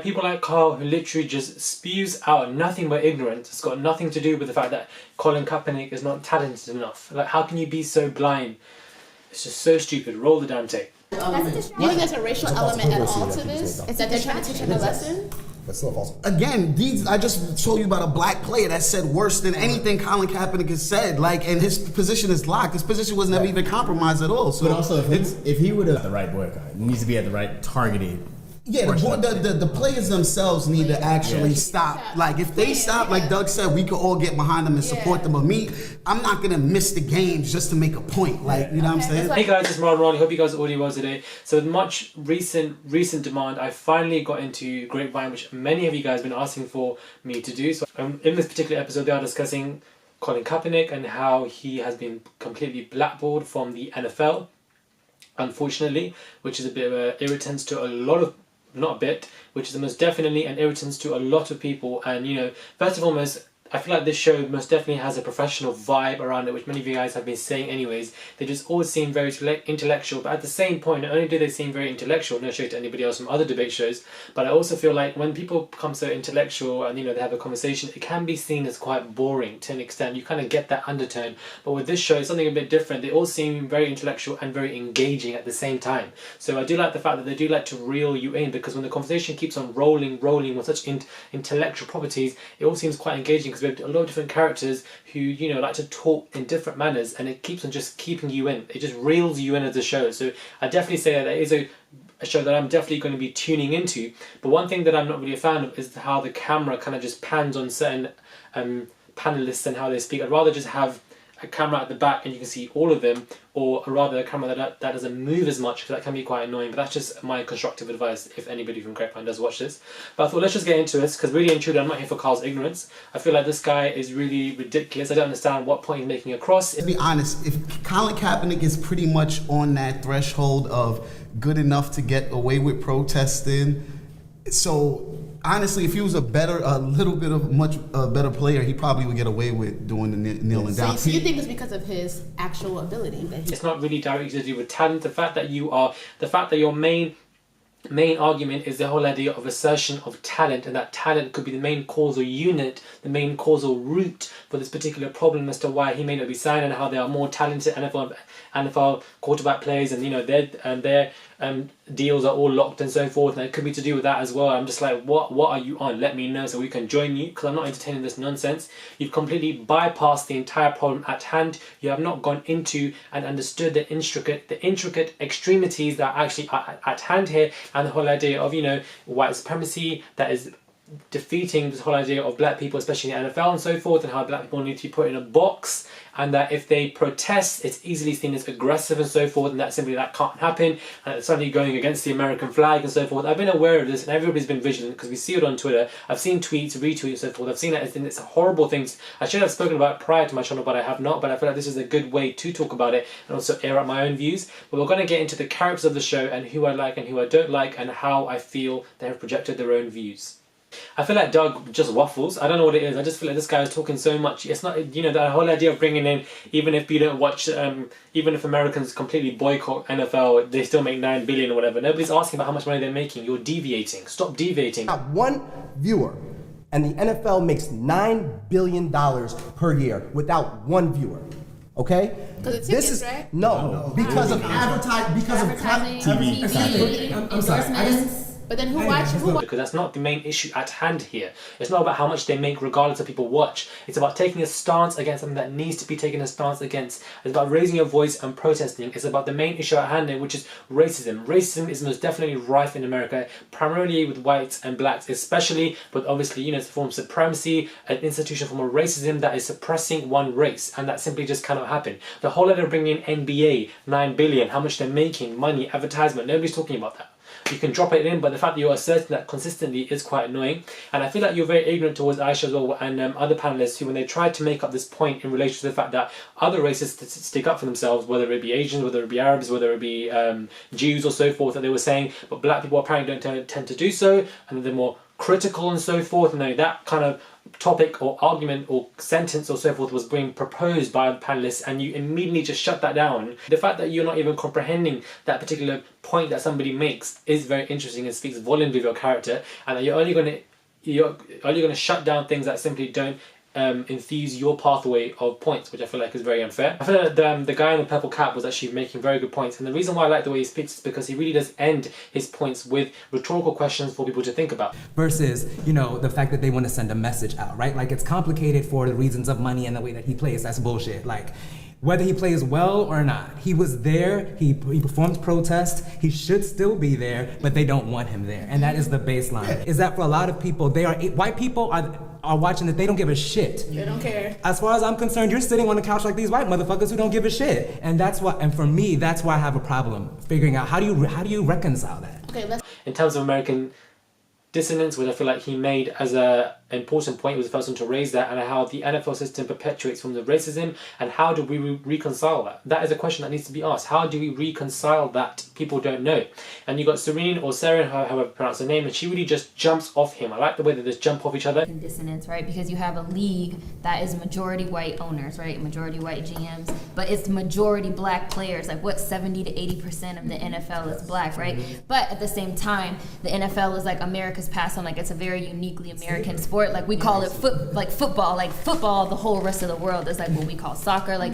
People like Carl who literally just spews out nothing but ignorance. It's got nothing to do with the fact that Colin Kapernick is not talented enough. Like, how can you be so blind? It's just so stupid. Roll the damn tape. Do you think there's a racial element at all to this? Is that they're trying to teach him a lesson? That's still false. Again, I just told you about a black player that said worse than anything Colin Kaepernick has said. Like, and his position is locked. His position was never even compromised at all. So, but also, if he would have the right boycott, it needs to be at the right targeted. Yeah, the players themselves need to actually stop. Like, if they stop, like Doug said, we could all get behind them and support them. But me, I'm not gonna miss the games just to make a point. Like, you know what I'm saying? Hey guys, it's Marlon. Hope you guys are all doing well today. So with much recent demand, I finally got into Grapevine, which many of you guys have been asking for me to do. So in this particular episode, they are discussing Colin Kaepernick and how he has been completely blackballed from the NFL, unfortunately, which is a bit of an irritant to a lot of, not a bit, which is most definitely an irritant to a lot of people. And you know, first and foremost, I feel like this show most definitely has a professional vibe around it, which many of you guys have been saying anyways. They just always seem very intellectual, but at the same point, not only do they seem very intellectual, no shade to anybody else from other debate shows, but I also feel like when people become so intellectual and, you know, they have a conversation, it can be seen as quite boring to an extent. You kind of get that undertone. But with this show, it's something a bit different. They all seem very intellectual and very engaging at the same time. So I do like the fact that they do like to reel you in, because when the conversation keeps on rolling with such intellectual properties, it all seems quite engaging, because we have a lot of different characters who, you know, like to talk in different manners, and it keeps on just keeping you in. It just reels you in as a show. So I definitely say that it is a show that I'm definitely going to be tuning into. But one thing that I'm not really a fan of is how the camera kind of just pans on certain panelists and how they speak. I'd rather just have a camera at the back and you can see all of them, or rather a camera that doesn't move as much, because that can be quite annoying. But that's just my constructive advice if anybody from Grapevine does watch this. But I thought, let's just get into this, because really and truly I'm not here for Carl's ignorance. I feel like this guy is really ridiculous. I don't understand what point he's making across. To be honest, if Colin Kaepernick is pretty much on that threshold of good enough to get away with protesting, so honestly, if he was a little bit of much better player, he probably would get away with doing the kneeling down. So you think it's because of his actual ability? It's not really directly to do with talent. The fact that your main argument is the whole idea of assertion of talent, and that talent could be the main causal unit, the main causal root for this particular problem as to why he may not be signed, and how there are more talented NFL quarterback players, and you know their deals are all locked and so forth, and it could be to do with that as well. I'm just like, what are you on? Let me know so we can join you, because I'm not entertaining this nonsense. You've completely bypassed the entire problem at hand. You have not gone into and understood the intricate extremities that are actually at hand here, and the whole idea of, you know, white supremacy that is defeating this whole idea of black people, especially in the NFL and so forth, and how black people need to be put in a box, and that if they protest, it's easily seen as aggressive and so forth, and that can't happen, and it's suddenly going against the American flag and so forth. I've been aware of this, and everybody's been vigilant, because we see it on Twitter. I've seen tweets, retweets and so forth. I've seen that it's a horrible thing. I should have spoken about it prior to my channel, but I have not. But I feel like this is a good way to talk about it and also air out my own views. But we're going to get into the characters of the show, and who I like and who I don't like, and how I feel they have projected their own views. I feel like Doug just waffles. I don't know what it is. I just feel like this guy is talking so much. It's not, you know, that whole idea of bringing in, even if you don't watch, even if Americans completely boycott NFL, they still make $9 billion or whatever. Nobody's asking about how much money they're making. You're deviating. Stop deviating. Not one viewer, and the NFL makes $9 billion per year without one viewer. Okay? Because of tickets, right? No, because of advertising, because of TV, I'm sorry. But then who watches? Because that's not the main issue at hand here. It's not about how much they make regardless of people watch. It's about taking a stance against something that needs to be taken a stance against. It's about raising your voice and protesting. It's about the main issue at hand here, which is racism. Racism is most definitely rife in America, primarily with whites and blacks especially, but obviously, you know, it's a form of supremacy, an institutional form of racism that is suppressing one race, and that simply just cannot happen. The whole idea of bringing in NBA, $9 billion, how much they're making, money, advertisement, nobody's talking about that. You can drop it in, but the fact that you are asserting that consistently is quite annoying. And I feel like you're very ignorant towards Aisha as well, and other panelists who, when they tried to make up this point in relation to the fact that other races stick up for themselves, whether it be Asians, whether it be Arabs, whether it be Jews or so forth, that they were saying, but black people apparently don't tend to do so, and they're more critical and so forth, and that kind of topic or argument or sentence or so forth was being proposed by the panelists, and you immediately just shut that down. The fact that you're not even comprehending that particular point that somebody makes is very interesting and speaks volumes of your character, and that you're only going to shut down things that simply don't infuse your pathway of points, which I feel like is very unfair. I feel like the guy in the purple cap was actually making very good points, and the reason why I like the way he speaks is because he really does end his points with rhetorical questions for people to think about. Versus, the fact that they want to send a message out, right? Like, it's complicated for the reasons of money and the way that he plays. That's bullshit. Like, whether he plays well or not, he was there, he performs protest, he should still be there, but they don't want him there. And that is the baseline. Is that for a lot of people, white people are watching that, they don't give a shit. They don't care. As far as I'm concerned, you're sitting on the couch like these white motherfuckers who don't give a shit. And for me, that's why I have a problem figuring out how do you reconcile that? Okay, in terms of American dissonance, which I feel like he made as a important point, he was the first one to raise that, and how the NFL system perpetuates from the racism, and how do we reconcile that? That is a question that needs to be asked. How do we reconcile that? People don't know. And you got Serene, or Sarah, however you pronounce her name, and she really just jumps off him. I like the way that they just jump off each other. In dissonance, right? Because you have a league that is majority white owners, right? Majority white GMs, but it's majority black players. Like, what, 70 to 80% of the NFL is black, right? But at the same time, the NFL is like America's pastime. Like, it's a very uniquely American sport. Like, we call it football. Like, football, the whole rest of the world is like what we call soccer. Like,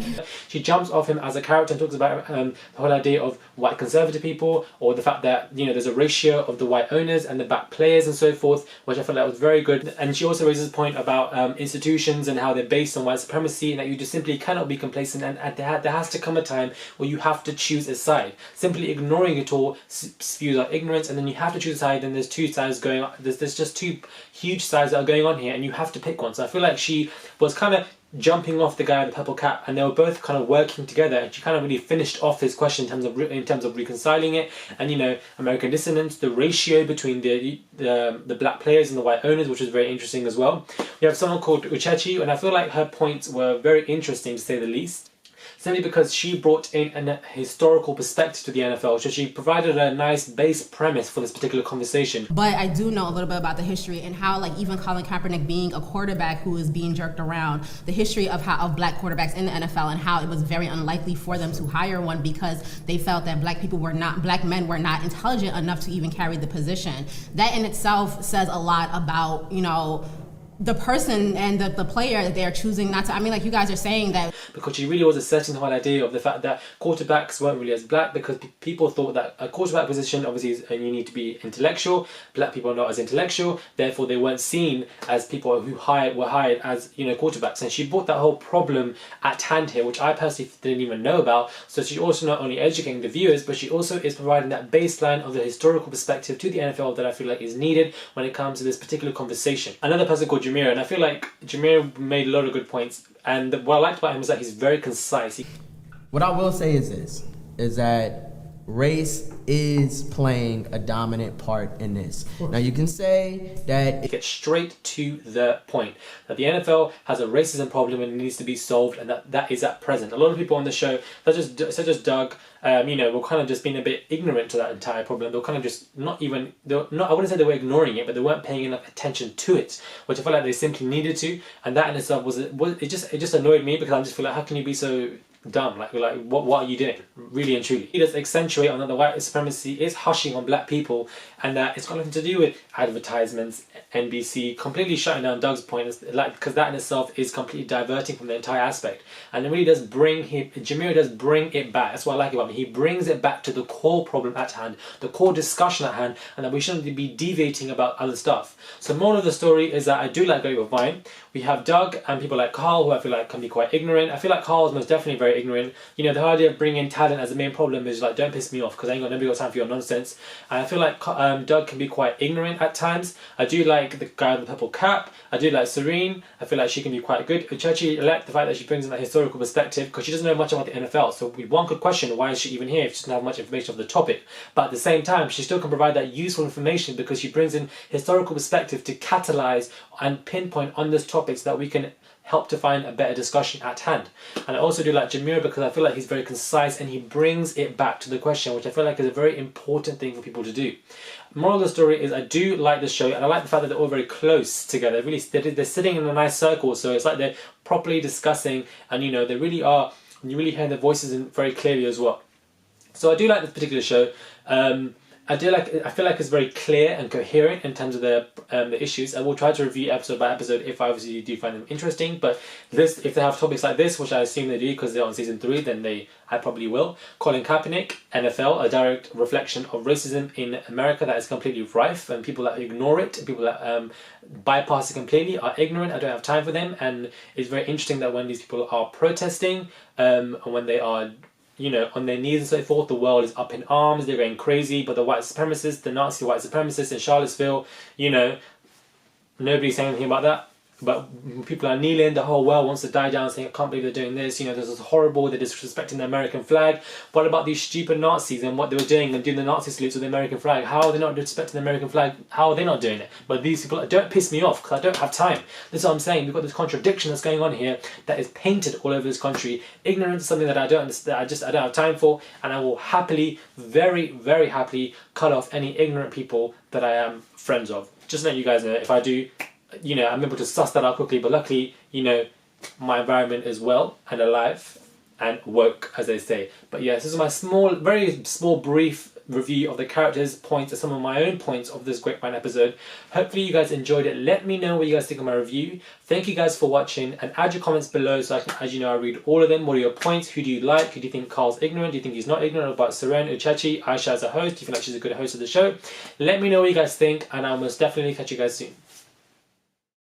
she jumps off him as a character and talks about the whole idea of white conservative people, or the fact that there's a ratio of the white owners and the black players and so forth, which I felt like was very good. And she also raises a point about institutions and how they're based on white supremacy, and that you just simply cannot be complacent, and there has to come a time where you have to choose a side. Simply ignoring it all spews out ignorance, and then you have to choose a side, and there's two sides going on. There's just two huge sides that are going on here, and you have to pick one. So I feel like she was kind of jumping off the guy in the purple cap, and they were both kind of working together, and she kind of really finished off his question in terms of reconciling it. And American dissonance, the ratio between the black players and the white owners, which was very interesting as well. We have someone called Uchechi, and I feel like her points were very interesting, to say the least, simply because she brought in a historical perspective to the NFL. So she provided a nice base premise for this particular conversation. But I do know a little bit about the history and how, like, even Colin Kaepernick being a quarterback who is being jerked around, the history of black quarterbacks in the NFL, and how it was very unlikely for them to hire one because they felt that black men were not intelligent enough to even carry the position. That in itself says a lot about, the person and the player that they're choosing not to. I mean, like, you guys are saying that. Because she really was asserting the whole idea of the fact that quarterbacks weren't really as black, because people thought that a quarterback position obviously is, and you need to be intellectual. Black people are not as intellectual, therefore they weren't seen as people who were hired as quarterbacks. And she brought that whole problem at hand here, which I personally didn't even know about. So she's also not only educating the viewers, but she also is providing that baseline of the historical perspective to the NFL that I feel like is needed when it comes to this particular conversation. Another person called Jameer, and I feel like Jameer made a lot of good points, and what I liked about him is that he's very concise. What I will say is this, is that race is playing a dominant part in this. Now you can say that it gets straight to the point, that the NFL has a racism problem and it needs to be solved, and that is at present. A lot of people on the show, such as Doug, were kind of just being a bit ignorant to that entire problem. They were kind of just I wouldn't say they were ignoring it, but they weren't paying enough attention to it, which I felt like they simply needed to, and that in itself it just annoyed me, because I just feel like, how can you be so dumb? Like what are you doing, really and truly? He does accentuate on that the white supremacy is hushing on black people, and that it's got nothing to do with advertisements, NBC completely shutting down Doug's point, because that in itself is completely diverting from the entire aspect. And it really does Jameer does bring it back. That's what I like about him. He brings it back to the core problem at hand, the core discussion at hand, and that we shouldn't be deviating about other stuff. So moral of the story is that I do like Grapevine. We have Doug and people like Carl, who I feel like can be quite ignorant. I feel like Carl is most definitely very ignorant. The whole idea of bringing in talent as the main problem is like, don't piss me off, because nobody got time for your nonsense. And I feel like Doug can be quite ignorant at times. I do like the guy with the purple cap. I do like Serene. I feel like she can be quite good. Uchechi, I like the fact that she brings in that historical perspective, because she doesn't know much about the NFL. So one could question, why is she even here if she doesn't have much information of the topic? But at the same time, she still can provide that useful information, because she brings in historical perspective to catalyze and pinpoint on this topic, so that we can help to find a better discussion at hand. And I also do like Jamira because I feel like he's very concise and he brings it back to the question, which I feel like is a very important thing for people to do. Moral of the story is I do like the show, and I like the fact that they're all very close together. Really, they're sitting in a nice circle, so it's like they're properly discussing, and you know, they really are, you really hear their voices in very clearly as well. So I do like this particular show. I feel like it's very clear and coherent in terms of the issues. I will try to review episode by episode if I obviously do find them interesting. But if they have topics like this, which I assume they do because they're on season 3, then I probably will. Colin Kapernick, NFL, a direct reflection of racism in America that is completely rife, and people that ignore it, and people that bypass it completely are ignorant. I don't have time for them, and it's very interesting that when these people are protesting, and when they are, you know, on their knees and so forth, the world is up in arms, they're going crazy, but the white supremacists, the Nazi white supremacists in Charlottesville, you know, nobody's saying anything about that. But people are kneeling, the whole world wants to die down, saying, I can't believe they're doing this, you know, this is horrible, they're disrespecting the American flag. What about these stupid Nazis and what they were doing and doing the Nazi salutes with the American flag? How are they not disrespecting the American flag? How are they not doing it? But these people, don't piss me off, because I don't have time. This is what I'm saying. We've got this contradiction that's going on here that is painted all over this country. Ignorance is something that I don't understand, I don't have time for, and I will happily, very, very happily cut off any ignorant people that I am friends of. Just let you guys know, if I do, you know, I'm able to suss that out quickly, but luckily, you know, my environment is well and alive and woke, as they say. But yes, this is my very small, brief review of the characters' points and some of my own points of this Grapevine episode. Hopefully you guys enjoyed it. Let me know what you guys think of my review. Thank you guys for watching, and add your comments below so I can, as you know, I read all of them. What are your points? Who do you like? Who do you think Carl's ignorant? Do you think he's not ignorant? About Seren Uchechi, Aisha as a host? Do you feel like she's a good host of the show? Let me know what you guys think, and I'll most definitely catch you guys soon.